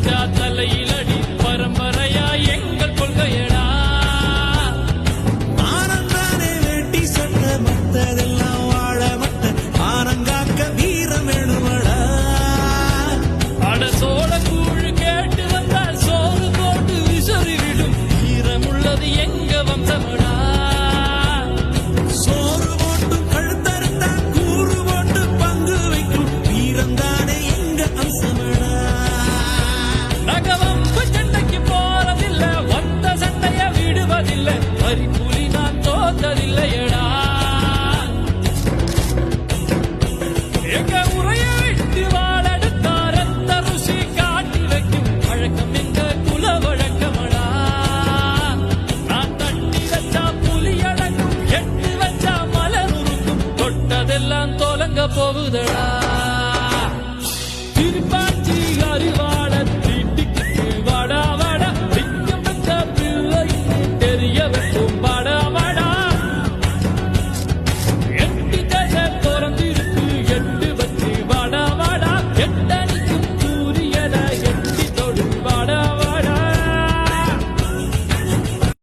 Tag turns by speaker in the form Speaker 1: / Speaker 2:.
Speaker 1: அசஞ்சா தலையிலடி பரம்பரையா எங்கள் கொள்கையடா.
Speaker 2: ஆனந்தானே வேட்டி சட்ட மத்ததெல்லாம் வாழ மட்ட ஆனங்காக்க வீரம் வேணுமடா.
Speaker 1: அட சோழ கூழ் கேட்டு வந்தால் சோறு போட்டு விசறி விடும் வீரம் உள்ளது எங்க வம்சமடா.
Speaker 2: சோறு போட்டு கழுத்தறுத்தா கூறு போட்டு பங்கு வைக்கும் வீரம் தானே எங்க அம்சமடா.
Speaker 1: நகவம்பு சண்டைக்கு போறதில்ல, வந்த சண்டைய விடுவதில்லை, வரி புலி நான் தோத்ததில்லையடா. எங்க உரைய விட்டு வாழெடுத்தா ரத்த ருசி காட்டி வைக்கும் வழக்கம் எங்க குல வழக்கமடா. நான் தட்டி வச்சா புலி அடங்கும், எட்டு வச்சா மலர் உருக்கும், தொட்டதெல்லாம் தோலங்க போகுதடா. திருப்பா